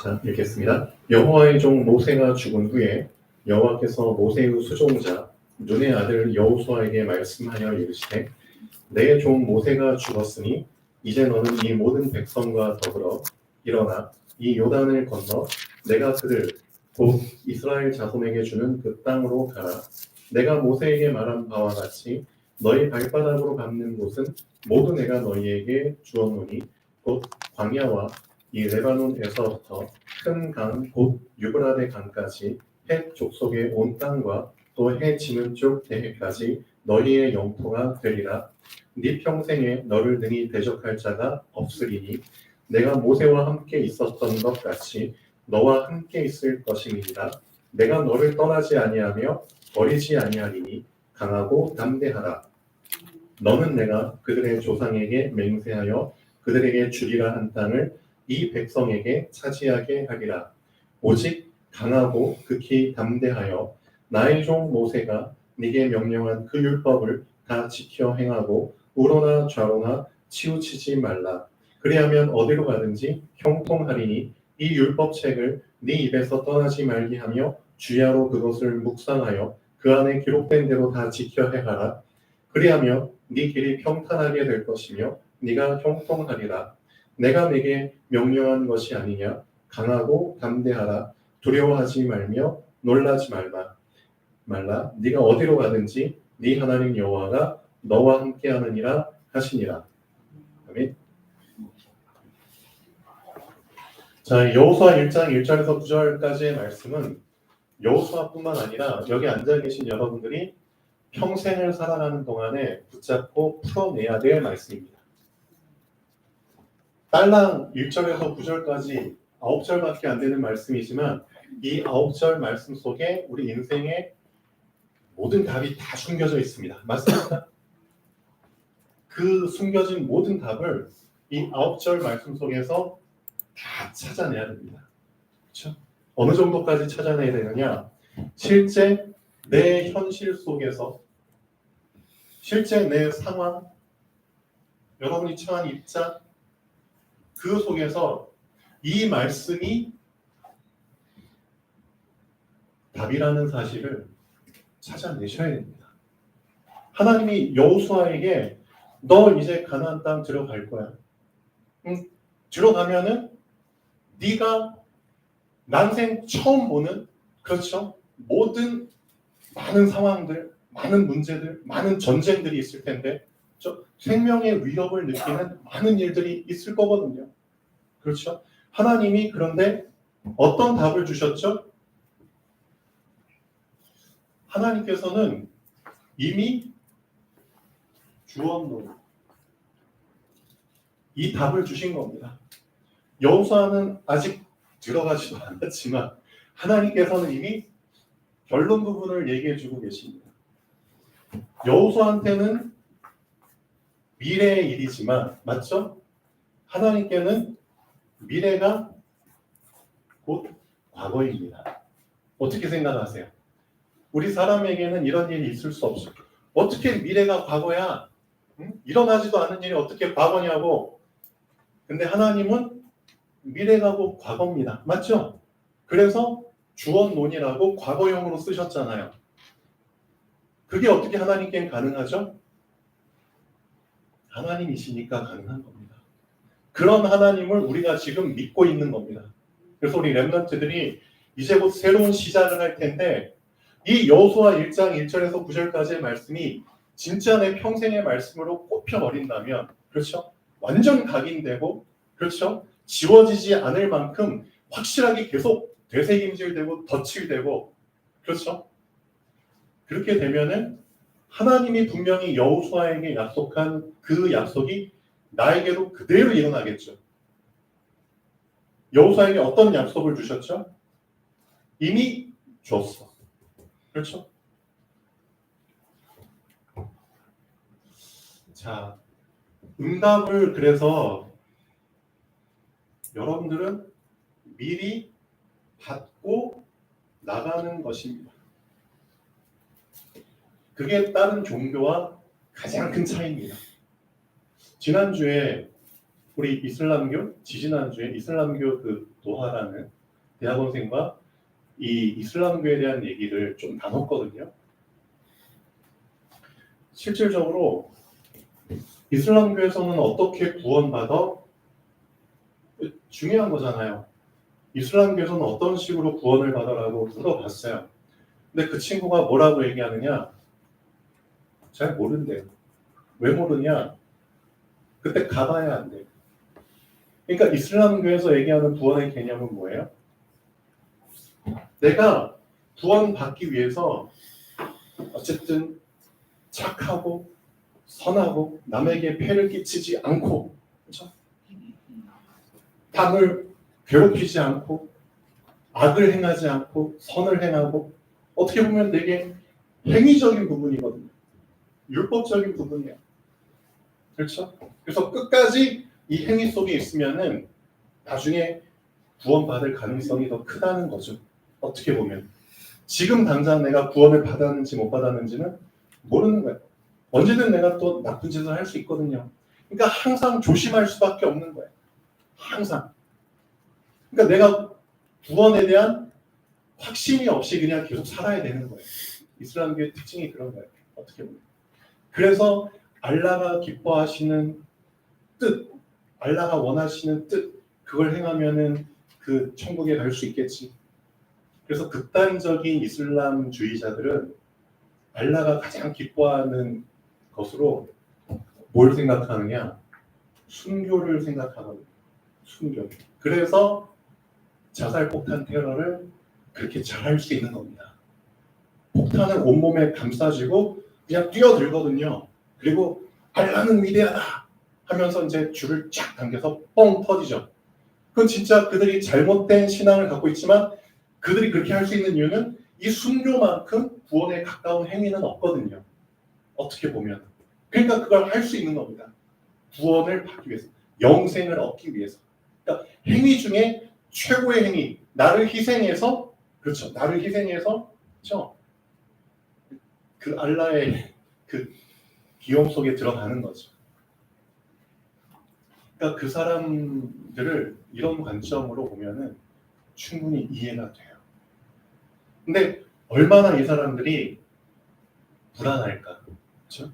자, 읽겠습니다. 여호와의 종 모세가 죽은 후에 여호와께서 모세의 수종자 눈의 아들 여호수아에게 말씀하여 이르시되 내 종 모세가 죽었으니 이제 너는 이 모든 백성과 더불어 일어나 이 요단을 건너 내가 그들 곧 이스라엘 자손에게 주는 그 땅으로 가라. 내가 모세에게 말한 바와 같이 너희 발바닥으로 밟는 곳은 모두 내가 너희에게 주었노니 곧 광야와 이 레바논에서부터 큰 강 곧 유브라데 강까지 헷 족속의 온 땅과 또 해 지는 쪽 대해까지 너희의 영토가 되리라. 네 평생에 너를 능히 대적할 자가 없으리니 내가 모세와 함께 있었던 것 같이 너와 함께 있을 것임이니라. 내가 너를 떠나지 아니하며 버리지 아니하리니 강하고 담대하라. 너는 내가 그들의 조상에게 맹세하여 그들에게 주리라 한 땅을 이 백성에게 차지하게 하리라. 오직 강하고 극히 담대하여 나의 종 모세가 네게 명령한 그 율법을 다 지켜 행하고 우로나 좌로나 치우치지 말라. 그리하면 어디로 가든지 형통하리니 이 율법책을 네 입에서 떠나지 말게 하며 주야로 그것을 묵상하여 그 안에 기록된 대로 다 지켜 행하라. 그리하면 네 길이 평탄하게 될 것이며 네가 형통하리라. 내가 네게 명령한 것이 아니냐. 강하고 담대하라. 두려워하지 말며 놀라지 말라. 네가 어디로 가든지 네 하나님 여호와가 너와 함께하느니라 하시니라. 아멘. 자, 여호수아 1장 1절에서 9절까지의 말씀은 여호수아뿐만 아니라 여기 앉아 계신 여러분들이 평생을 살아가는 동안에 붙잡고 풀어내야 될 말씀입니다. 딸랑 1절에서 9절까지 9절밖에 안 되는 말씀이지만 이 9절 말씀 속에 우리 인생의 모든 답이 다 숨겨져 있습니다. 맞습니까? 그 숨겨진 모든 답을 이 9절 말씀 속에서 다 찾아내야 됩니다. 그렇죠? 어느 정도까지 찾아내야 되느냐? 실제 내 현실 속에서, 실제 내 상황, 여러분이 처한 입장, 그 속에서 이 말씀이 답이라는 사실을 찾아내셔야 됩니다. 하나님이 여호수아에게 너 이제 가나안 땅 들어갈 거야. 들어가면은 네가 난생 처음 보는, 그렇죠? 모든 많은 상황들, 많은 문제들, 많은 전쟁들이 있을 텐데, 생명의 위협을 느끼는 많은 일들이 있을 거거든요. 그렇죠? 하나님이 그런데 어떤 답을 주셨죠? 하나님께서는 이미 주었노니 이 답을 주신 겁니다. 여호수아는 아직 들어가지도 않았지만 하나님께서는 이미 결론 부분을 얘기해 주고 계십니다. 여호수아한테는 미래의 일이지만, 맞죠? 하나님께는 미래가 곧 과거입니다. 어떻게 생각하세요? 우리 사람에게는 이런 일이 있을 수 없어. 어떻게 미래가 과거야? 일어나지도 않은 일이 어떻게 과거냐고. 근데 하나님은 미래가 곧 과거입니다. 맞죠? 그래서 주언론이라고 과거형으로 쓰셨잖아요. 그게 어떻게 하나님께는 가능하죠? 하나님이시니까 가능한 겁니다. 그런 하나님을 우리가 지금 믿고 있는 겁니다. 그래서 우리 렘넌트들이 이제 곧 새로운 시작을 할 텐데 이 여호수아 1장 1절에서 9절까지의 말씀이 진짜 내 평생의 말씀으로 꼽혀버린다면, 그렇죠? 완전 각인되고, 그렇죠? 지워지지 않을 만큼 확실하게 계속 되새김질되고 덧칠되고, 그렇죠? 그렇게 되면은 하나님이 분명히 여호수아에게 약속한 그 약속이 나에게도 그대로 일어나겠죠. 여호수아에게 어떤 약속을 주셨죠? 이미 줬어. 그렇죠? 자, 응답을 그래서 여러분들은 미리 받고 나가는 것입니다. 그게 다른 종교와 가장 큰 차이입니다. 지난주에 우리 이슬람교 지지난주에 이슬람교 그 노하라는 대학원생과 이 이슬람교에 대한 얘기를 좀 나눴거든요. 실질적으로 이슬람교에서는 어떻게 구원받아? 중요한 거잖아요. 이슬람교에서는 어떤 식으로 구원을 받아라고 물어봤어요. 근데 그 친구가 뭐라고 얘기하느냐? 잘 모른대요. 왜 모르냐? 그때 가봐야 안 돼요. 그러니까 이슬람교에서 얘기하는 구원의 개념은 뭐예요? 내가 구원받기 위해서 어쨌든 착하고 선하고 남에게 폐를 끼치지 않고, 그렇죠? 남을 괴롭히지 않고 악을 행하지 않고 선을 행하고, 어떻게 보면 되게 행위적인 부분이거든요. 율법적인 부분이에요. 그렇죠? 그래서 끝까지 이 행위 속에 있으면은 나중에 구원받을 가능성이 더 크다는 거죠. 어떻게 보면 지금 당장 내가 구원을 받았는지 못 받았는지는 모르는 거예요. 언제든 내가 또 나쁜 짓을 할 수 있거든요. 그러니까 항상 조심할 수밖에 없는 거예요. 항상. 그러니까 내가 구원에 대한 확신이 없이 그냥 계속 살아야 되는 거예요. 이슬람교의 특징이 그런 거예요. 어떻게 보면. 그래서 알라가 기뻐하시는 뜻, 알라가 원하시는 뜻, 그걸 행하면은 그 천국에 갈 수 있겠지. 그래서 극단적인 이슬람주의자들은 알라가 가장 기뻐하는 것으로 뭘 생각하느냐? 순교를 생각하거든요. 순교. 그래서 자살폭탄 테러를 그렇게 잘할 수 있는 겁니다. 폭탄을 온몸에 감싸지고 그냥 뛰어들거든요. 그리고 알라는 위대하다 하면서 이제 줄을 쫙 당겨서 뻥 터지죠. 그건 진짜 그들이 잘못된 신앙을 갖고 있지만 그들이 그렇게 할 수 있는 이유는 이 순교만큼 구원에 가까운 행위는 없거든요. 어떻게 보면. 그러니까 그걸 할 수 있는 겁니다. 구원을 받기 위해서. 영생을 얻기 위해서. 그러니까 행위 중에 최고의 행위. 나를 희생해서, 그렇죠. 나를 희생해서, 그렇죠. 그 알라의 그 비용 속에 들어가는 거죠. 그러니까 그 사람들을 이런 관점으로 보면은 충분히 이해가 돼요. 근데 얼마나 이 사람들이 불안할까? 그렇죠?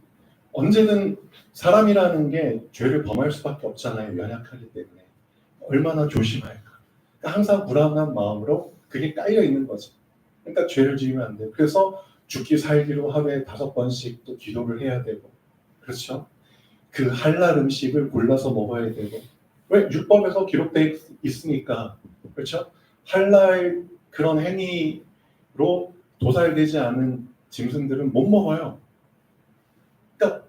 언제든 사람이라는 게 죄를 범할 수밖에 없잖아요. 연약하기 때문에. 얼마나 조심할까? 그러니까 항상 불안한 마음으로 그게 깔려 있는 거죠. 그러니까 죄를 지으면 안 돼요. 그래서 죽기 살기로 하루에 5번씩 또 기도를 해야 되고, 그렇죠? 그 할랄 음식을 골라서 먹어야 되고, 왜? 율법에서 기록되어 있으니까, 그렇죠? 할랄 그런 행위로 도살되지 않은 짐승들은 못 먹어요. 그러니까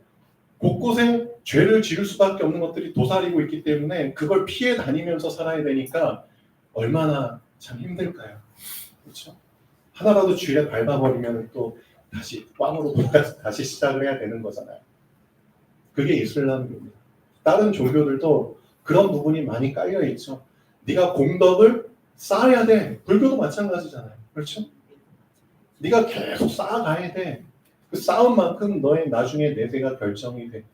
곳곳에 죄를 지을 수밖에 없는 것들이 도사리고 있기 때문에 그걸 피해 다니면서 살아야 되니까 얼마나 참 힘들까요? 그렇죠? 하나라도 쥐에 밟아버리면 또 다시 꽝으로 돌아서 다시 시작을 해야 되는 거잖아요. 그게 이슬람입니다. 다른 종교들도 그런 부분이 많이 깔려 있죠. 네가 공덕을 쌓아야 돼. 불교도 마찬가지잖아요. 그렇죠? 네가 계속 쌓아가야 돼. 그 쌓은 만큼 너의 나중에 내세가 결정이 돼.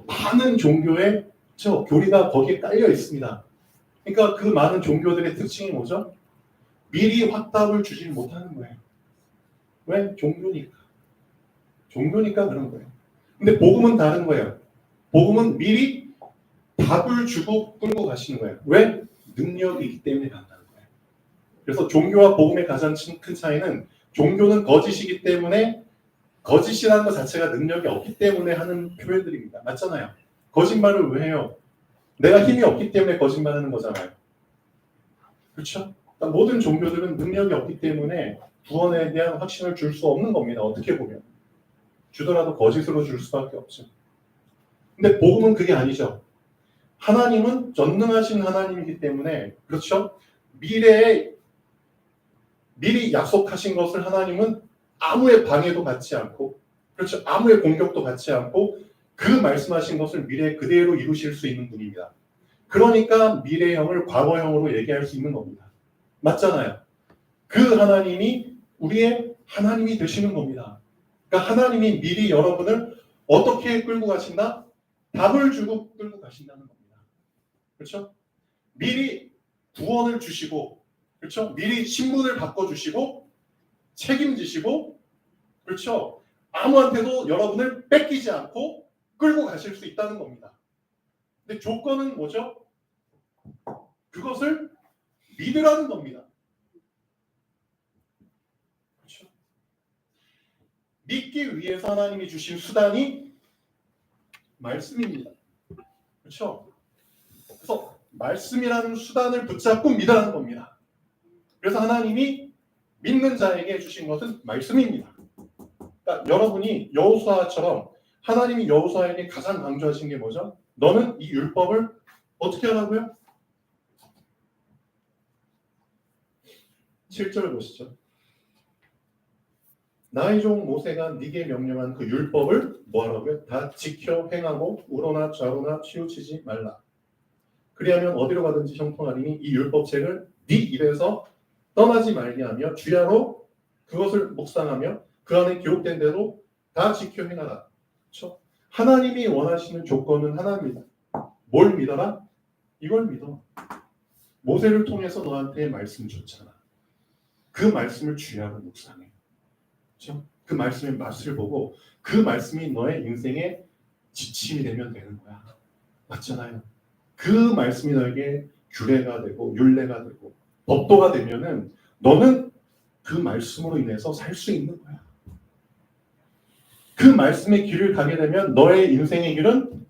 많은 종교의 교리가 거기에 깔려 있습니다. 그러니까 그 많은 종교들의 특징이 뭐죠? 미리 확답을 주지 못하는 거예요. 왜? 종교니까. 종교니까 그런 거예요. 근데 복음은 다른 거예요. 복음은 미리 답을 주고 끌고 가시는 거예요. 왜? 능력이 있기 때문에 간다는 거예요. 그래서 종교와 복음의 가장 큰 차이는 종교는 거짓이기 때문에 거짓이라는 것 자체가 능력이 없기 때문에 하는 표현들입니다. 맞잖아요. 거짓말을 왜 해요? 내가 힘이 없기 때문에 거짓말하는 거잖아요. 그렇죠? 그러니까 모든 종교들은 능력이 없기 때문에 구원에 대한 확신을 줄 수 없는 겁니다. 어떻게 보면. 주더라도 거짓으로 줄 수밖에 없죠. 근데 복음은 그게 아니죠. 하나님은 전능하신 하나님이기 때문에, 그렇죠? 미래에 미리 약속하신 것을 하나님은 아무의 방해도 받지 않고, 그렇죠? 아무의 공격도 받지 않고 그 말씀하신 것을 미래에 그대로 이루실 수 있는 분입니다. 그러니까 미래형을 과거형으로 얘기할 수 있는 겁니다. 맞잖아요. 그 하나님이 우리의 하나님이 되시는 겁니다. 그러니까 하나님이 미리 여러분을 어떻게 끌고 가신다? 답을 주고 끌고 가신다는 겁니다. 그렇죠? 미리 구원을 주시고, 그렇죠? 미리 신분을 바꿔주시고, 책임지시고, 그렇죠? 아무한테도 여러분을 뺏기지 않고 끌고 가실 수 있다는 겁니다. 근데 조건은 뭐죠? 그것을 믿으라는 겁니다. 그렇죠? 믿기 위해서 하나님이 주신 수단이 말씀입니다. 그렇죠? 그래서 말씀이라는 수단을 붙잡고 믿으라는 겁니다. 그래서 하나님이 믿는 자에게 주신 것은 말씀입니다. 그러니까 여러분이 여호수아처럼 하나님이 여호수아에게 가장 강조하신 게 뭐죠? 너는 이 율법을 어떻게 하라고요? 7절 보시죠. 나의 종 모세가 네게 명령한 그 율법을 뭐 하라고요? 다 지켜 행하고 우로나 좌로나 치우치지 말라. 그리하면 어디로 가든지 형통하리니 이 율법책을 네 입에서 떠나지 말게 하며 주야로 그것을 묵상하며 그 안에 기록된 대로 다 지켜 행하라. 그렇죠? 하나님이 원하시는 조건은 하나입니다. 뭘 믿어라? 이걸 믿어. 모세를 통해서 너한테 말씀 줬잖아. 그 말씀을 주야로 묵상해. 그렇죠? 그 말씀의 맛을 보고 그 말씀이 너의 인생의 지침이 되면 되는 거야. 맞잖아요. 그 말씀이 너에게 규례가 되고 율례가 되고 법도가 되면은 너는 그 말씀으로 인해서 살 수 있는 거야. 그 말씀의 길을 가게 되면 너의 인생의 길은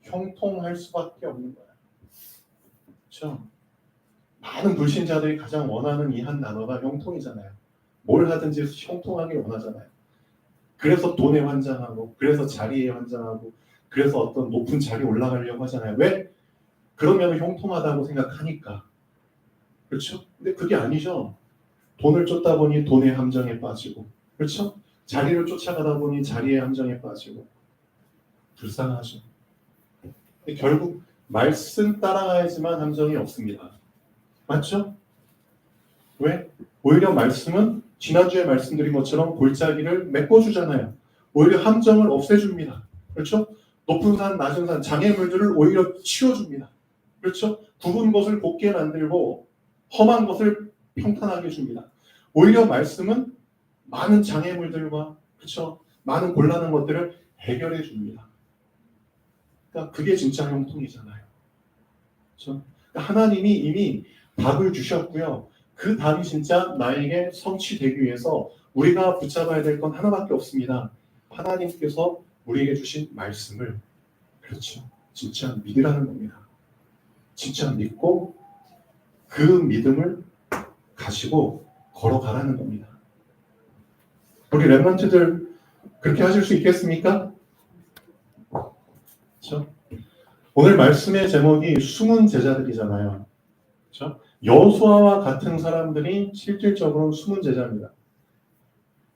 형통할 수밖에 없는 거야. 그렇죠? 많은 불신자들이 가장 원하는 이 한 단어가 형통이잖아요. 뭘 하든지 형통하게 원하잖아요. 그래서 돈에 환장하고, 그래서 자리에 환장하고, 그래서 어떤 높은 자리에 올라가려고 하잖아요. 왜? 그러면 형통하다고 생각하니까. 그렇죠? 근데 그게 아니죠. 돈을 쫓다 보니 돈의 함정에 빠지고, 그렇죠? 자리를 쫓아가다 보니 자리의 함정에 빠지고, 불쌍하죠. 근데 결국 말씀 따라가야지만 함정이 없습니다. 맞죠? 왜? 오히려 말씀은 지난주에 말씀드린 것처럼 골짜기를 메꿔주잖아요. 오히려 함정을 없애줍니다. 그렇죠? 높은 산, 낮은 산, 장애물들을 오히려 치워줍니다. 그렇죠? 굽은 것을 곱게 만들고 험한 것을 평탄하게 줍니다. 오히려 말씀은 많은 장애물들과 그렇죠? 많은 곤란한 것들을 해결해 줍니다. 그러니까 그게 진짜 형통이잖아요. 그렇죠? 그러니까 하나님이 이미 답을 주셨고요. 그 답이 진짜 나에게 성취되기 위해서 우리가 붙잡아야 될 건 하나밖에 없습니다. 하나님께서 우리에게 주신 말씀을 그렇죠. 진짜 믿으라는 겁니다. 진짜 믿고 그 믿음을 가지고 걸어가라는 겁니다. 우리 랩런트들 그렇게 하실 수 있겠습니까? 그렇죠? 오늘 말씀의 제목이 숨은 제자들이잖아요. 그렇죠? 여호수아와 같은 사람들이 실질적으로 숨은 제자입니다.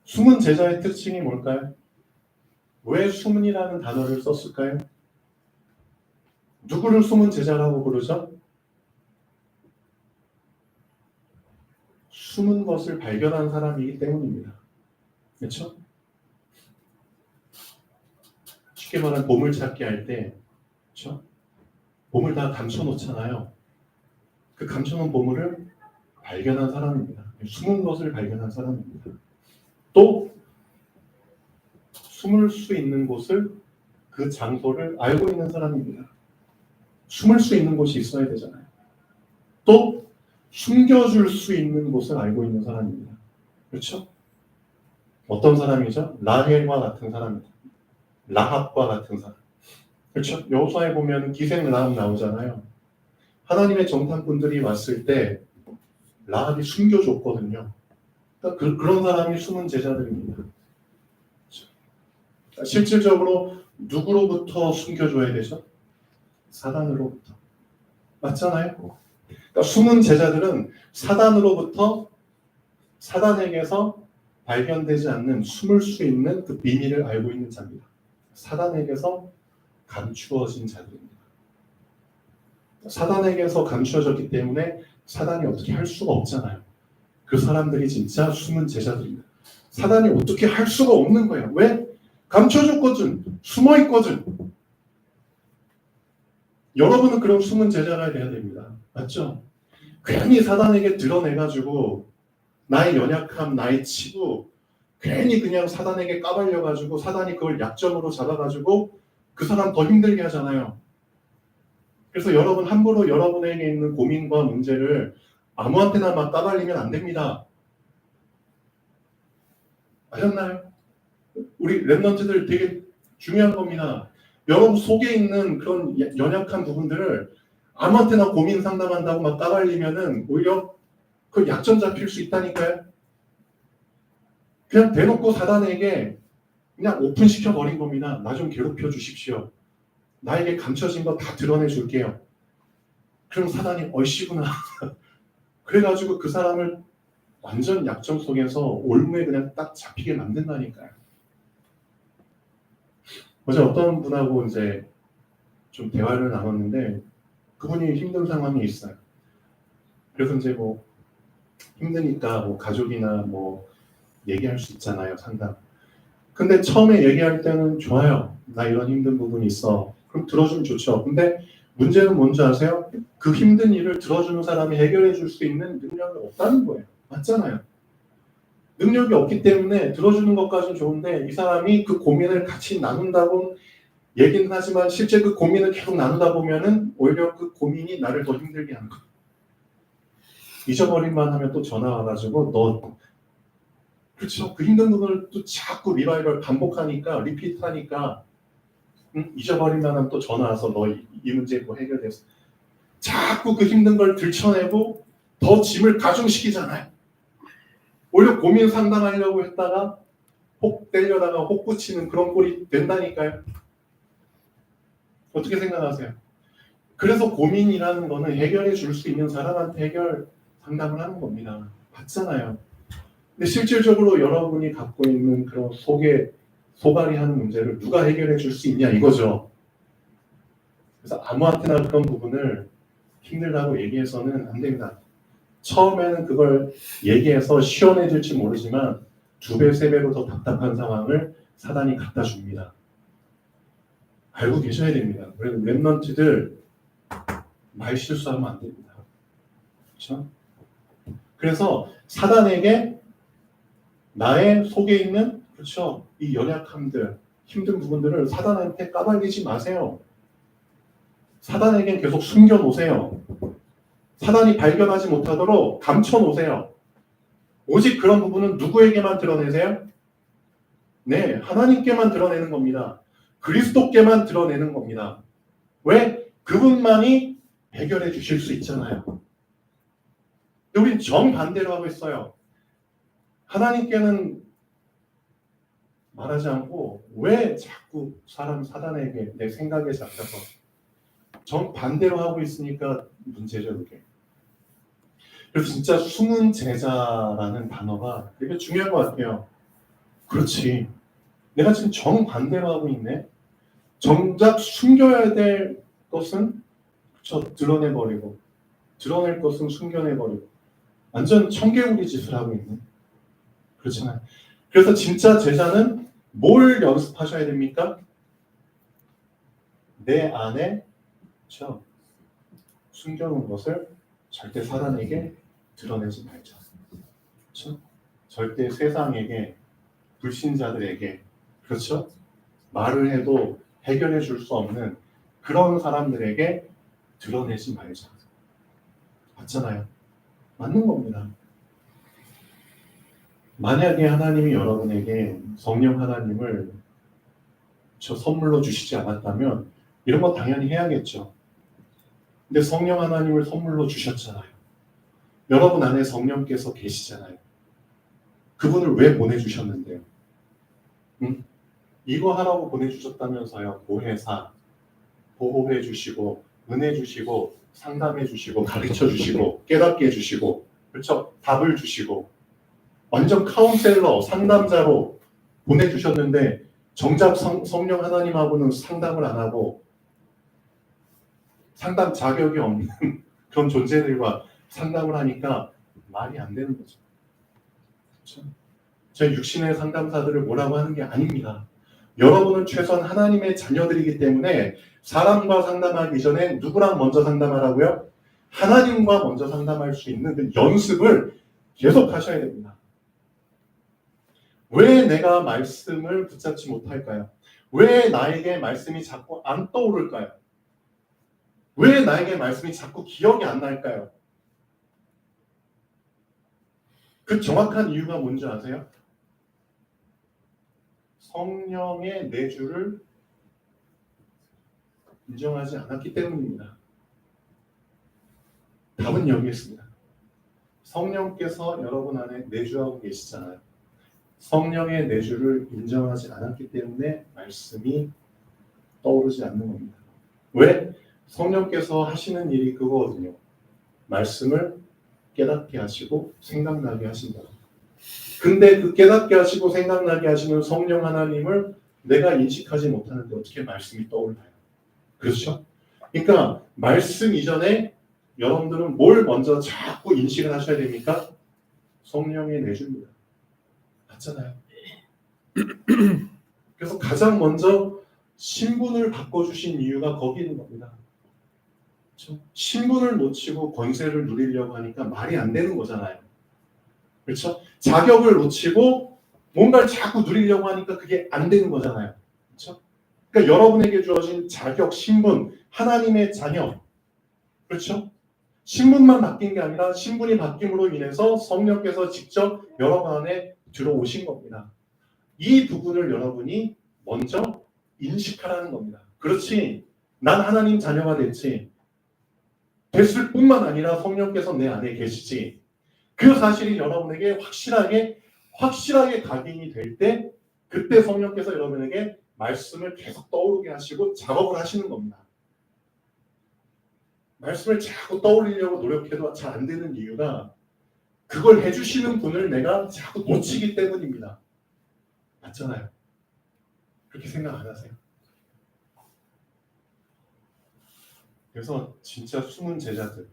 숨은 제자의 특징이 뭘까요? 왜 숨은이라는 단어를 썼을까요? 누구를 숨은 제자라고 부르죠? 숨은 것을 발견한 사람이기 때문입니다. 그렇죠? 쉽게 말하면 보물찾기 할 때, 그렇죠? 보물 다 감춰놓잖아요. 그 감춰놓은 보물을 발견한 사람입니다. 숨은 것을 발견한 사람입니다. 또 숨을 수 있는 곳을 그 장소를 알고 있는 사람입니다. 숨을 수 있는 곳이 있어야 되잖아요. 또 숨겨줄 수 있는 곳을 알고 있는 사람입니다. 그렇죠? 어떤 사람이죠? 라헬과 같은 사람입니다. 라합과 같은 사람. 그렇죠? 여호수아에 보면 기생 라합 나오잖아요. 하나님의 정탐꾼들이 왔을 때 라합이 숨겨줬거든요. 그러니까 그런 사람이 숨은 제자들입니다. 그렇죠? 실질적으로 누구로부터 숨겨줘야 되죠? 사단으로부터. 맞잖아요? 그러니까 숨은 제자들은 사단으로부터 사단에게서 발견되지 않는 숨을 수 있는 그 비밀을 알고 있는 자입니다. 사단에게서 감추어진 자들입니다. 사단에게서 감추어졌기 때문에 사단이 어떻게 할 수가 없잖아요. 그 사람들이 진짜 숨은 제자들입니다. 사단이 어떻게 할 수가 없는 거예요. 왜? 감춰졌거든. 숨어있거든. 여러분은 그럼 숨은 제자가 돼야 됩니다. 맞죠? 괜히 사단에게 드러내가지고 나의 연약함, 나의 치부, 괜히 그냥 사단에게 까발려가지고 사단이 그걸 약점으로 잡아가지고 그 사람 더 힘들게 하잖아요. 그래서 여러분 함부로 여러분에게 있는 고민과 문제를 아무한테나 막 까발리면 안 됩니다. 아셨나요? 우리 랩런트들 되게 중요한 겁니다. 여러분 속에 있는 그런 연약한 부분들을 아무한테나 고민 상담한다고 막 까발리면은 오히려 그 약점 잡힐 수 있다니까요. 그냥 대놓고 사단에게 그냥 오픈시켜 버린 겁니다. 나 좀 괴롭혀 주십시오. 나에게 감춰진 거 다 드러내 줄게요. 그럼 사단이 얼씨구나. 그래가지고 그 사람을 완전 약점 속에서 올무에 그냥 딱 잡히게 만든다니까요. 어제 어떤 분하고 이제 좀 대화를 나눴는데 그분이 힘든 상황이 있어요. 그래서 이제 뭐 힘드니까 뭐 가족이나 뭐 얘기할 수 있잖아요, 상담. 근데 처음에 얘기할 때는 좋아요. 나 이런 힘든 부분이 있어. 그럼 들어주면 좋죠. 근데 문제는 뭔지 아세요? 그 힘든 일을 들어주는 사람이 해결해 줄 수 있는 능력이 없다는 거예요. 맞잖아요. 능력이 없기 때문에 들어주는 것까지는 좋은데 이 사람이 그 고민을 같이 나눈다고 얘기는 하지만 실제 그 고민을 계속 나누다 보면은 오히려 그 고민이 나를 더 힘들게 하는 거예요. 잊어버릴만 하면 또 전화 와가지고 너 그렇죠. 그 힘든 부분을 또 자꾸 리바이벌 반복하니까 리피트하니까 잊어버릴만 하면 또 전화 와서 너 이 문제 뭐 해결됐어. 자꾸 그 힘든 걸 들춰내고 더 짐을 가중시키잖아요. 오히려 고민 상담하려고 했다가 혹 때려다가 혹 붙이는 그런 꼴이 된다니까요. 어떻게 생각하세요? 그래서 고민이라는 거는 해결해 줄 수 있는 사람한테 해결 상담을 하는 겁니다. 맞잖아요. 근데 실질적으로 여러분이 갖고 있는 그런 속에 소갈이 하는 문제를 누가 해결해 줄 수 있냐 이거죠. 그래서 아무한테나 그런 부분을 힘들다고 얘기해서는 안 됩니다. 처음에는 그걸 얘기해서 시원해질지 모르지만 2배, 3배로 더 답답한 상황을 사단이 갖다 줍니다. 알고 계셔야 됩니다. 그래서 랩런트들 말 실수하면 안 됩니다. 그렇죠? 그래서 사단에게 나의 속에 있는 그렇죠 이 연약함들, 힘든 부분들을 사단한테 까발리지 마세요. 사단에겐 계속 숨겨놓으세요. 사단이 발견하지 못하도록 감춰놓으세요. 오직 그런 부분은 누구에게만 드러내세요? 네, 하나님께만 드러내는 겁니다. 그리스도께만 드러내는 겁니다. 왜? 그분만이 해결해 주실 수 있잖아요. 우린 정반대로 하고 있어요. 하나님께는 말하지 않고 왜 자꾸 사단에게 내 생각에 잡혀서 정반대로 하고 있으니까 문제죠, 그게. 그래서 진짜 숨은 제자라는 단어가 되게 중요한 것 같아요. 그렇지. 내가 지금 정반대로 하고 있네. 정작 숨겨야 될 것은 드러내버리고 드러낼 것은 숨겨내버리고 완전 청개구리 짓을 하고 있네. 그렇잖아요. 그래서 진짜 제자는 뭘 연습하셔야 됩니까? 내 안에 그렇죠? 숨겨놓은 것을 절대 사단에게 드러내지 말자. 그렇죠? 절대 세상에게 불신자들에게 그렇죠? 말을 해도 해결해 줄 수 없는 그런 사람들에게 드러내지 말자. 맞잖아요. 맞는 겁니다. 만약에 하나님이 여러분에게 성령 하나님을 선물로 주시지 않았다면 이런 거 당연히 해야겠죠. 근데 성령 하나님을 선물로 주셨잖아요. 여러분 안에 성령께서 계시잖아요. 그분을 왜 보내주셨는데요? 이거 하라고 보내주셨다면서요. 보혜사, 보호해 주시고 은혜 주시고 상담해 주시고 가르쳐 주시고 깨닫게 해주시고 그렇죠? 답을 주시고 완전 카운셀러, 상담자로 보내주셨는데 정작 성령 하나님하고는 상담을 안 하고 상담 자격이 없는 그런 존재들과 상담을 하니까 말이 안 되는 거죠. 그렇죠? 제 육신의 상담사들을 뭐라고 하는 게 아닙니다. 여러분은 최소한 하나님의 자녀들이기 때문에 사람과 상담하기 전에 누구랑 먼저 상담하라고요? 하나님과 먼저 상담할 수 있는 그 연습을 계속 하셔야 됩니다. 왜 내가 말씀을 붙잡지 못할까요? 왜 나에게 말씀이 자꾸 안 떠오를까요? 왜 나에게 말씀이 자꾸 기억이 안 날까요? 그 정확한 이유가 뭔지 아세요? 성령의 내주를 인정하지 않았기 때문입니다. 답은 여기 있습니다. 성령께서 여러분 안에 내주하고 계시잖아요. 성령의 내주를 인정하지 않았기 때문에 말씀이 떠오르지 않는 겁니다. 왜? 성령께서 하시는 일이 그거거든요. 말씀을 깨닫게 하시고 생각나게 하신다. 근데 그 깨닫게 하시고 생각나게 하시는 성령 하나님을 내가 인식하지 못하는데 어떻게 말씀이 떠올라요? 그렇죠? 그러니까 말씀 이전에 여러분들은 뭘 먼저 자꾸 인식을 하셔야 됩니까? 성령의 내주입니다. 맞잖아요. 그래서 가장 먼저 신분을 바꿔주신 이유가 거기 있는 겁니다. 그렇죠? 신분을 놓치고 권세를 누리려고 하니까 말이 안 되는 거잖아요. 그렇죠? 자격을 놓치고 뭔가를 자꾸 누리려고 하니까 그게 안 되는 거잖아요. 그렇죠? 그러니까 여러분에게 주어진 자격, 신분, 하나님의 자녀, 그렇죠? 신분만 바뀐 게 아니라 신분이 바뀜으로 인해서 성령께서 직접 여러분 안에 들어오신 겁니다. 이 부분을 여러분이 먼저 인식하라는 겁니다. 그렇지, 난 하나님 자녀가 됐을 뿐만 아니라 성령께서 내 안에 계시지. 그 사실이 여러분에게 확실하게 각인이 될 때, 그때 성령께서 여러분에게 말씀을 계속 떠오르게 하시고 작업을 하시는 겁니다. 말씀을 자꾸 떠올리려고 노력해도 잘 안 되는 이유가 그걸 해주시는 분을 내가 자꾸 놓치기 때문입니다. 맞잖아요. 그렇게 생각 안 하세요? 그래서 진짜 숨은 제자들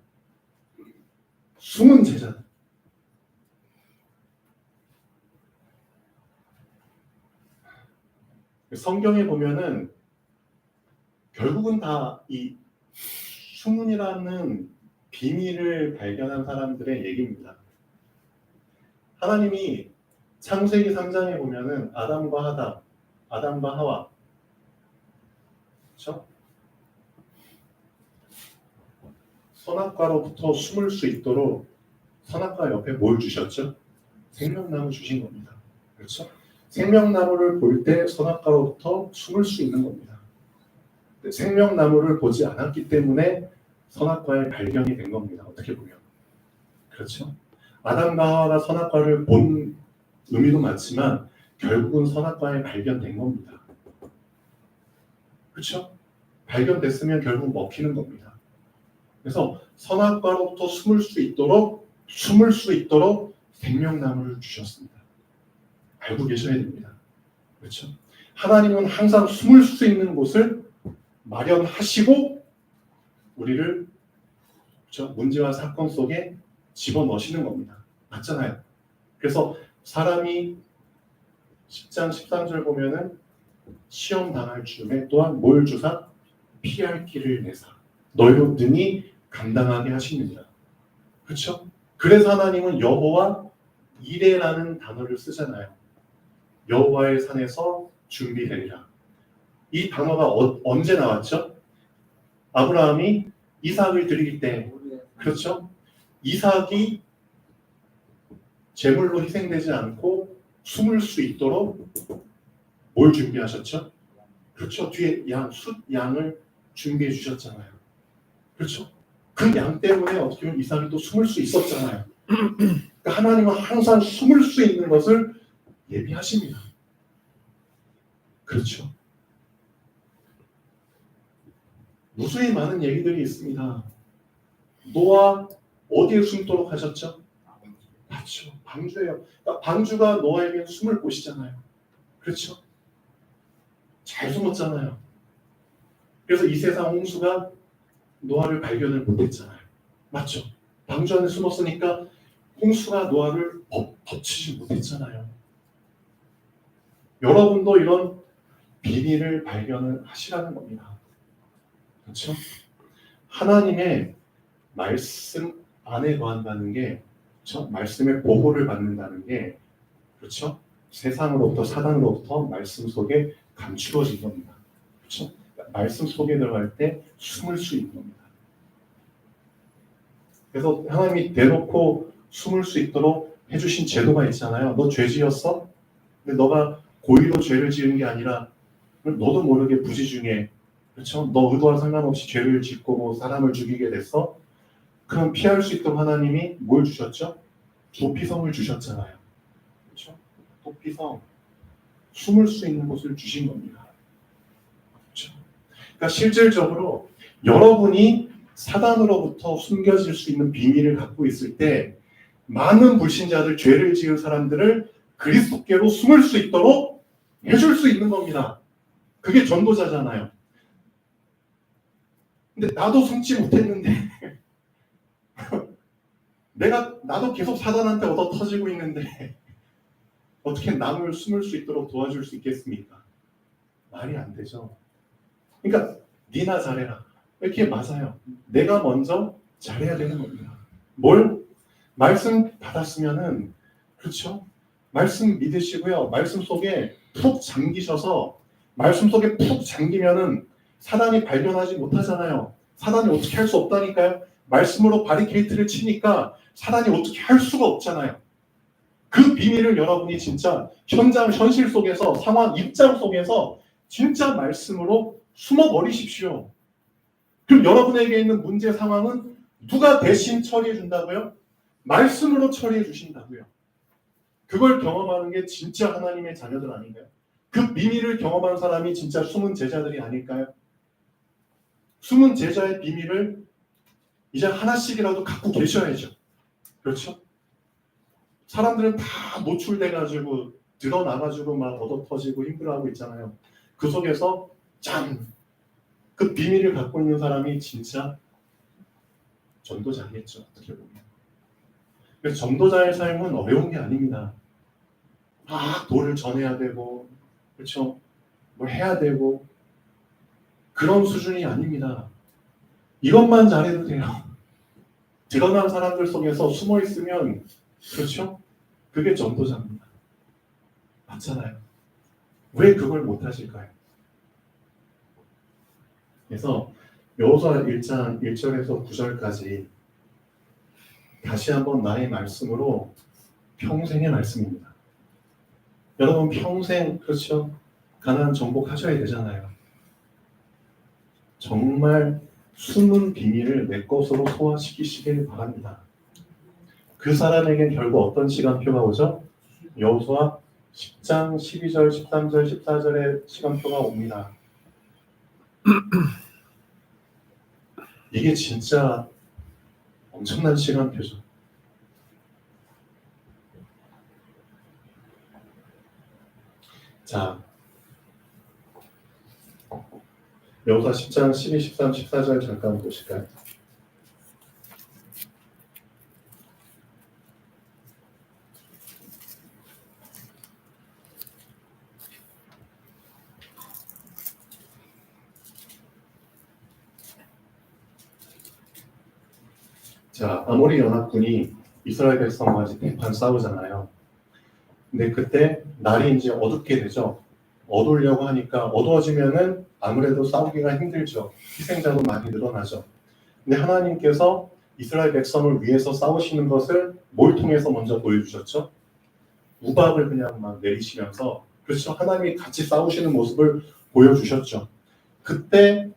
성경에 보면은 결국은 다 이 수문이라는 비밀을 발견한 사람들의 얘기입니다. 하나님이 창세기 3장에 보면은 아담과 하와, 그렇죠? 선악과로부터 숨을 수 있도록 선악과 옆에 뭘 주셨죠? 생명나무 주신 겁니다. 그렇죠? 생명나무를 볼 때 선악과로부터 숨을 수 있는 겁니다. 생명나무를 보지 않았기 때문에 선악과의 발견이 된 겁니다. 어떻게 보면. 그렇죠? 아담과 하와가 선악과를 본 의미도 많지만 결국은 선악과에 발견된 겁니다. 그렇죠? 발견됐으면 결국 먹히는 겁니다. 그래서 선악과로부터 숨을 수 있도록 생명나무를 주셨습니다. 알고 계셔야 됩니다. 그렇죠? 하나님은 항상 숨을 수 있는 곳을 마련하시고 우리를, 그렇죠? 문제와 사건 속에 집어넣으시는 겁니다. 맞잖아요. 그래서 사람이 10장 13절 보면은 시험 당할 즈음에 또한 뭘 주사? 피할 길을 내사 너희로 능히 감당하게 하시느니라. 그렇죠? 그래서 하나님은 여호와 이레라는 단어를 쓰잖아요. 여호와의 산에서 준비되리라. 이 단어가 언제 나왔죠? 아브라함이 이삭을 드릴 때, 그렇죠? 이삭이 제물로 희생되지 않고 숨을 수 있도록 뭘 준비하셨죠? 그렇죠? 뒤에 숫양을 준비해 주셨잖아요. 그렇죠? 그 양 때문에 어떻게 보면 이삭이 또 숨을 수 있었잖아요. 그러니까 하나님은 항상 숨을 수 있는 것을 예비하십니다. 그렇죠? 무수히 많은 얘기들이 있습니다. 노아 어디에 숨도록 하셨죠? 맞죠. 방주예요. 그러니까 방주가 노아에게 숨을 곳이잖아요. 그렇죠? 잘 숨었잖아요. 그래서 이 세상 홍수가 노아를 발견을 못했잖아요. 맞죠? 방주 안에 숨었으니까 홍수가 노아를 덮치지 못했잖아요. 여러분도 이런 비밀을 발견을 하시라는 겁니다. 그렇죠? 하나님의 말씀 안에 거한다는 게, 그렇죠? 말씀의 보호를 받는다는 게, 그렇죠? 세상으로부터, 사단으로부터 말씀 속에 감추어진 겁니다. 그렇죠? 말씀 속에 들어갈 때 숨을 수 있는 겁니다. 그래서 하나님이 대놓고 숨을 수 있도록 해주신 제도가 있잖아요. 너 죄 지었어? 근데 너가 고의로 죄를 지은 게 아니라 너도 모르게 부지 중에, 그렇죠? 너 의도와 상관없이 죄를 짓고 뭐 사람을 죽이게 됐어? 그럼 피할 수 있도록 하나님이 뭘 주셨죠? 도피성을 주셨잖아요. 그렇죠? 도피성, 숨을 수 있는 곳을 주신 겁니다. 그렇죠? 그러니까 실질적으로 여러분이 사단으로부터 숨겨질 수 있는 비밀을 갖고 있을 때 많은 불신자들, 죄를 지은 사람들을 그리스도께로 숨을 수 있도록 해줄 수 있는 겁니다. 그게 전도자잖아요. 근데 나도 숨지 못했는데 나도 계속 사단한테 얻어 터지고 있는데 어떻게 남을 숨을 수 있도록 도와줄 수 있겠습니까? 말이 안 되죠. 그러니까 니나 잘해라. 이렇게 맞아요. 내가 먼저 잘해야 되는 겁니다. 뭘? 말씀 받았으면은, 그렇죠? 말씀 믿으시고요. 말씀 속에 푹 잠기셔서, 말씀 속에 푹 잠기면은 사단이 발견하지 못하잖아요. 사단이 어떻게 할 수 없다니까요. 말씀으로 바리케이트를 치니까 사단이 어떻게 할 수가 없잖아요. 그 비밀을 여러분이 진짜 현실 속에서, 상황, 입장 속에서 진짜 말씀으로 숨어버리십시오. 그럼 여러분에게 있는 문제 상황은 누가 대신 처리해 준다고요? 말씀으로 처리해 주신다고요. 그걸 경험하는 게 진짜 하나님의 자녀들 아닌가요? 그 비밀을 경험한 사람이 진짜 숨은 제자들이 아닐까요? 숨은 제자의 비밀을 이제 하나씩이라도 갖고 계셔야죠. 그렇죠? 사람들은 다 노출돼가지고 드러나가지고 막 얻어터지고 힘들어하고 있잖아요. 그 속에서 그 비밀을 갖고 있는 사람이 진짜 전도자겠죠. 어떻게 보면. 그래서 전도자의 삶은 어려운 게 아닙니다. 막 도를 전해야 되고, 그렇죠? 뭘 해야 되고 그런 수준이 아닙니다. 이것만 잘해도 돼요. 드러난 사람들 속에서 숨어 있으면, 그렇죠? 그게 전도자입니다. 맞잖아요. 왜 그걸 못 하실까요? 그래서 여호수아 1장 1절에서 9절까지 다시 한번 나의 말씀으로 평생의 말씀입니다. 여러분 평생, 그렇죠? 가나안 정복하셔야 되잖아요. 정말 숨은 비밀을 내 것으로 소화시키시길 바랍니다. 그 사람에겐 결국 어떤 시간표가 오죠? 여호수아 10장 12절, 13절, 14절의 시간표가 옵니다. 이게 진짜 엄청난 시간표죠. 자, 여호수아 10장 12, 13, 14절 잠깐 보실까요? 자, 아모리 연합군이 이스라엘 백성과 같이 대판 싸우잖아요. 근데 그때 날이 이제 어둡게 되죠. 어두우려고 하니까 어두워지면은 아무래도 싸우기가 힘들죠. 희생자도 많이 늘어나죠. 근데 하나님께서 이스라엘 백성을 위해서 싸우시는 것을 뭘 통해서 먼저 보여주셨죠? 우박을 그냥 막 내리시면서, 그렇죠? 하나님이 같이 싸우시는 모습을 보여주셨죠. 그때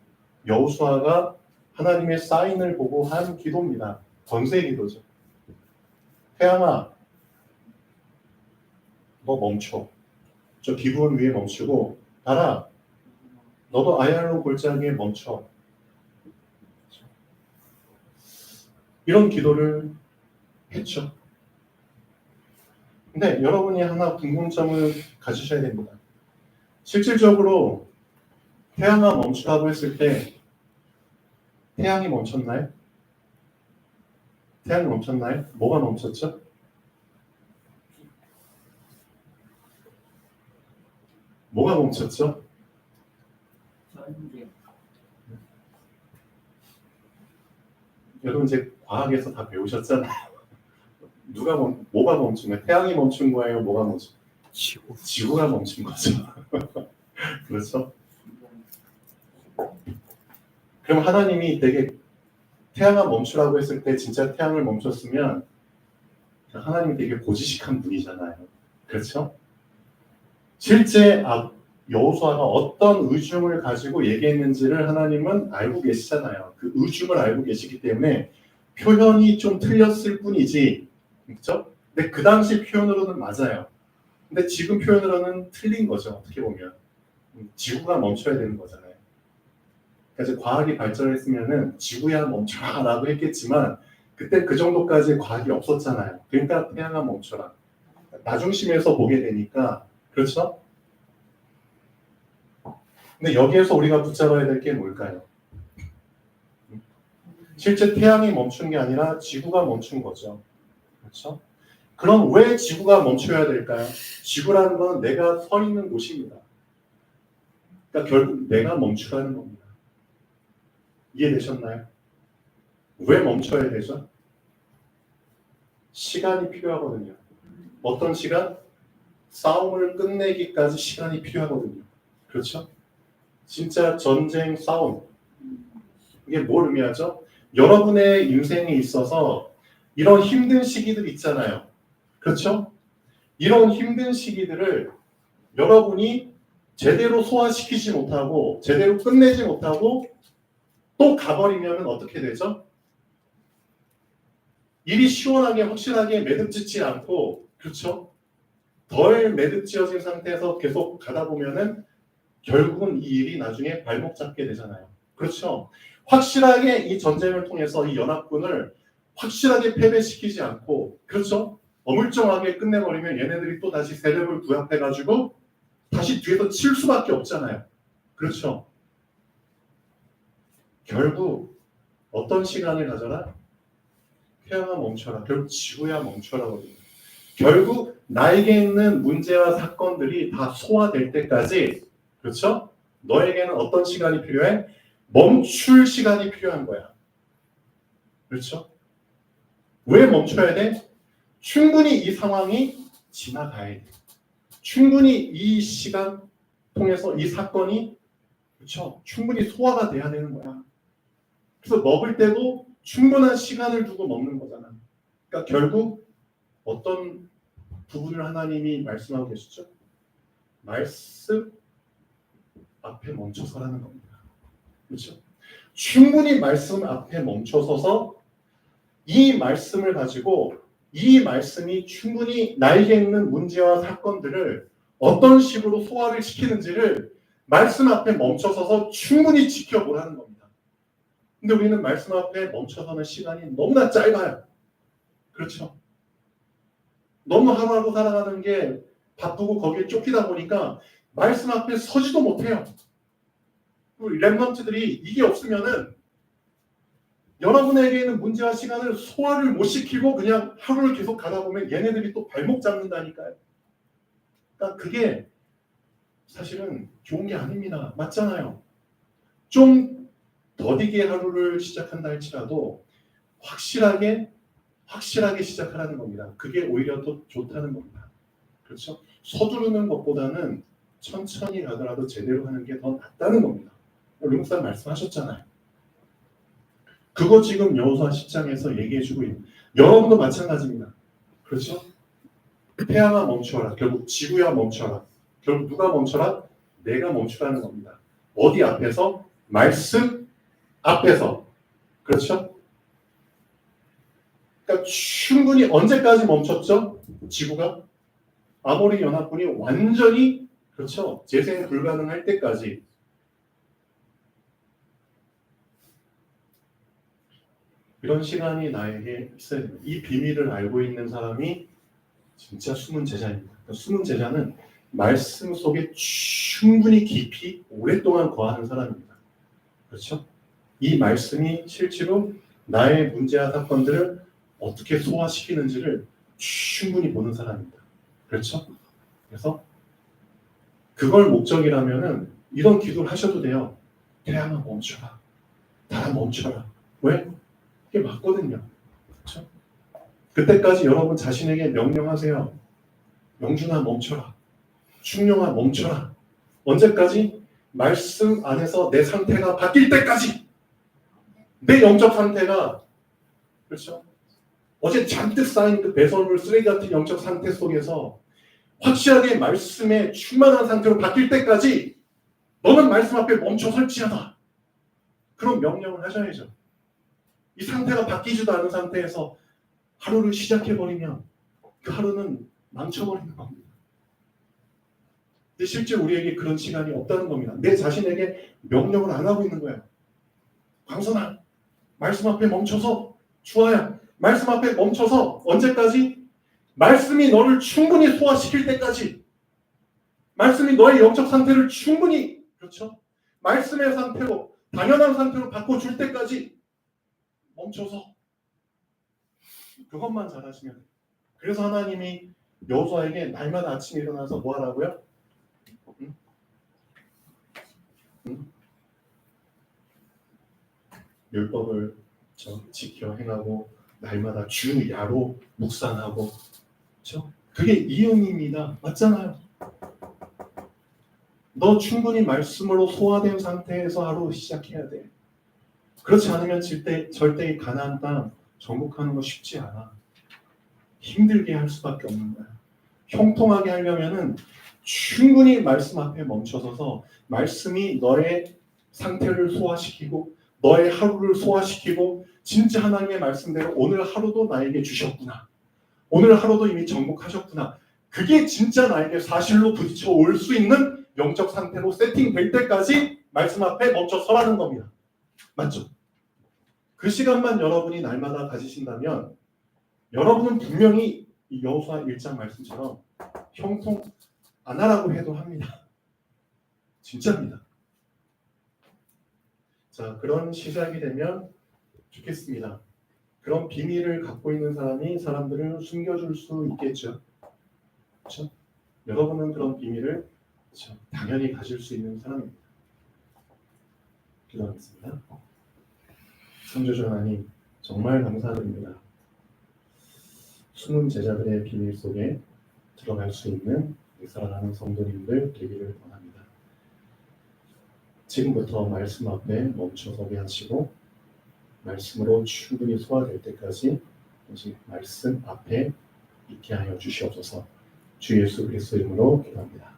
여호수아가 하나님의 사인을 보고 한 기도입니다. 권세 기도죠. 태양아, 너 멈춰. 저 기브온 위에 멈추고, 달아, 너도 아얄론 골짜기에 멈춰. 이런 기도를 했죠. 근데 여러분이 하나 궁금점을 가지셔야 됩니다. 실질적으로 태양아 멈추라고 했을 때 태양이 멈췄나요? 태양이 멈췄나요? 뭐가 멈췄죠? 뭐가 멈췄죠? 여러분 이제 과학에서 다 배우셨잖아요. 뭐가 멈춘 거예요? 태양이 멈춘 거예요? 뭐가 멈춘 거예요? 지구가 멈춘 거죠. 그렇죠? 그럼 하나님이 되게 태양아 멈추라고 했을 때 진짜 태양을 멈췄으면 하나님이 되게 고지식한 분이잖아요. 그렇죠? 실제 여호수아가 어떤 의중을 가지고 얘기했는지를 하나님은 알고 계시잖아요. 그 의중을 알고 계시기 때문에 표현이 좀 틀렸을 뿐이지, 그렇죠? 근데 그 당시 표현으로는 맞아요. 근데 지금 표현으로는 틀린 거죠. 어떻게 보면 지구가 멈춰야 되는 거잖아요. 그러니까 과학이 발전했으면은 지구야 멈춰라라고 했겠지만 그때 그 정도까지 과학이 없었잖아요. 그러니까 태양아 멈춰라. 나 중심에서 보게 되니까 그렇죠? 근데 여기에서 우리가 붙잡아야 될 게 뭘까요? 실제 태양이 멈춘 게 아니라 지구가 멈춘 거죠. 그렇죠? 그럼 왜 지구가 멈춰야 될까요? 지구라는 건 내가 서 있는 곳입니다. 그러니까 결국 내가 멈추라는 겁니다. 이해되셨나요? 왜 멈춰야 되죠? 시간이 필요하거든요. 어떤 시간? 싸움을 끝내기까지 시간이 필요하거든요. 그렇죠? 진짜 전쟁, 싸움. 이게 뭘 의미하죠? 여러분의 인생에 있어서 이런 힘든 시기들 있잖아요. 그렇죠? 이런 힘든 시기들을 여러분이 제대로 소화시키지 못하고 제대로 끝내지 못하고 또 가버리면 어떻게 되죠? 일이 시원하게 확실하게 매듭짓지 않고 그렇죠? 덜 매듭지어진 상태에서 계속 가다 보면은 결국은 이 일이 나중에 발목 잡게 되잖아요. 그렇죠? 확실하게 이 전쟁을 통해서 이 연합군을 확실하게 패배시키지 않고 그렇죠? 어물쩡하게 끝내버리면 얘네들이 또 다시 세력을 부합해가지고 다시 뒤에서 칠 수밖에 없잖아요. 그렇죠? 결국 어떤 시간을 가져라? 태양아 멈춰라. 결국 지구야 멈춰라거든요. 결국 나에게 있는 문제와 사건들이 다 소화될 때까지 그렇죠? 너에게는 어떤 시간이 필요해? 멈출 시간이 필요한 거야. 그렇죠? 왜 멈춰야 돼? 충분히 이 상황이 지나가야 돼. 충분히 이 시간 통해서 이 사건이 그렇죠? 충분히 소화가 돼야 되는 거야. 그래서 먹을 때도 충분한 시간을 두고 먹는 거잖아. 그러니까 결국 어떤 부분을 하나님이 말씀하고 계시죠? 말씀 앞에 멈춰서라는 겁니다. 그렇죠? 충분히 말씀 앞에 멈춰서서 이 말씀을 가지고 이 말씀이 충분히 나에게 있는 문제와 사건들을 어떤 식으로 소화를 시키는지를 말씀 앞에 멈춰서서 충분히 지켜보라는 겁니다. 근데 우리는 말씀 앞에 멈춰서는 시간이 너무나 짧아요. 그렇죠? 너무 하루하루 살아가는 게 바쁘고 거기에 쫓기다 보니까 말씀 앞에 서지도 못해요. 랩런트들이 이게 없으면은 여러분에게 있는 문제와 시간을 소화를 못 시키고 그냥 하루를 계속 가다 보면 얘네들이 또 발목 잡는다니까요. 그러니까 그게 사실은 좋은 게 아닙니다. 맞잖아요. 좀 더디게 하루를 시작한다 할지라도 확실하게 시작하라는 겁니다. 그게 오히려 더 좋다는 겁니다. 그렇죠? 서두르는 것보다는 천천히 가더라도 제대로 하는 게 더 낫다는 겁니다. 룸사 말씀하셨잖아요. 그거 지금 여호수아 10장에서 얘기해주고 있는 여러분도 마찬가지입니다. 그렇죠? 태양아 멈춰라. 결국 지구야 멈춰라. 결국 누가 멈춰라? 내가 멈추라는 겁니다. 어디 앞에서? 말씀 앞에서. 그렇죠? 그러니까 충분히 언제까지 멈췄죠? 지구가? 아모리 연합군이 완전히 그렇죠? 재생 불가능할 때까지. 이런 시간이 나에게 있어야 됩니다. 이 비밀을 알고 있는 사람이 진짜 숨은 제자입니다. 숨은 제자는 말씀 속에 충분히 깊이 오랫동안 거하는 사람입니다. 그렇죠? 이 말씀이 실제로 나의 문제와 사건들을 어떻게 소화시키는지를 충분히 보는 사람입니다. 그렇죠? 그래서 그걸 목적이라면은 이런 기도를 하셔도 돼요. 태양아 멈춰라. 나라 멈춰라. 왜? 그게 맞거든요. 그렇죠? 그때까지 여러분 자신에게 명령하세요. 영준아 멈춰라. 충룡아 멈춰라. 언제까지? 말씀 안에서 내 상태가 바뀔 때까지. 내 영적 상태가, 그렇죠? 어제 잔뜩 쌓인 그 배설물 쓰레기 같은 영적 상태 속에서 확실하게 말씀에 충만한 상태로 바뀔 때까지 너는 말씀 앞에 멈춰 설치하다. 그런 명령을 하셔야죠. 이 상태가 바뀌지도 않은 상태에서 하루를 시작해버리면 그 하루는 망쳐버리는 겁니다. 근데 실제 우리에게 그런 시간이 없다는 겁니다. 내 자신에게 명령을 안 하고 있는 거예요. 광선아, 말씀 앞에 멈춰서. 주아야, 말씀 앞에 멈춰서. 언제까지? 말씀이 너를 충분히 소화시킬 때까지. 말씀이 너의 영적 상태를 충분히, 그렇죠? 말씀의 상태로, 당연한 상태로 바꿔줄 때까지 멈춰서. 그것만 잘하시면 돼요. 그래서 하나님이 여호수아에게 날마다 아침에 일어나서 뭐 하라고요? 율법을 지켜 행하고 날마다 주야로 묵상하고, 그렇죠? 그게 이응입니다. 맞잖아요. 너 충분히 말씀으로 소화된 상태에서 하루 시작해야 돼. 그렇지 않으면 절대 이 가나안 땅 정복하는 거 쉽지 않아. 힘들게 할 수밖에 없는 거야. 형통하게 하려면은 충분히 말씀 앞에 멈춰서서 말씀이 너의 상태를 소화시키고 너의 하루를 소화시키고 진짜 하나님의 말씀대로 오늘 하루도 나에게 주셨구나. 오늘 하루도 이미 정복하셨구나. 그게 진짜 나에게 사실로 부딪혀 올 수 있는 영적 상태로 세팅될 때까지 말씀 앞에 멈춰 서라는 겁니다. 맞죠? 그 시간만 여러분이 날마다 가지신다면 여러분은 분명히 이 여호수아 1장 말씀처럼 형통 안 하라고 해도 합니다. 진짜입니다. 자, 그런 시작이 되면 좋겠습니다. 그런 비밀을 갖고 있는 사람이 사람들을 숨겨줄 수 있겠죠. 그렇죠? 여러분은 그런 비밀을 그렇죠? 당연히 가질 수 있는 사람입니다. 기도하겠습니다. 창조주 하나님, 정말 감사드립니다. 숨은 제자들의 비밀 속에 들어갈 수 있는 사랑하는 성도님들 되기를 원합니다. 지금부터 말씀 앞에 멈춰서게 하시고 말씀으로 충분히 소화될 때까지 오직 말씀 앞에 있게 하여 주시옵소서. 주 예수 그리스도 이름으로 기도합니다.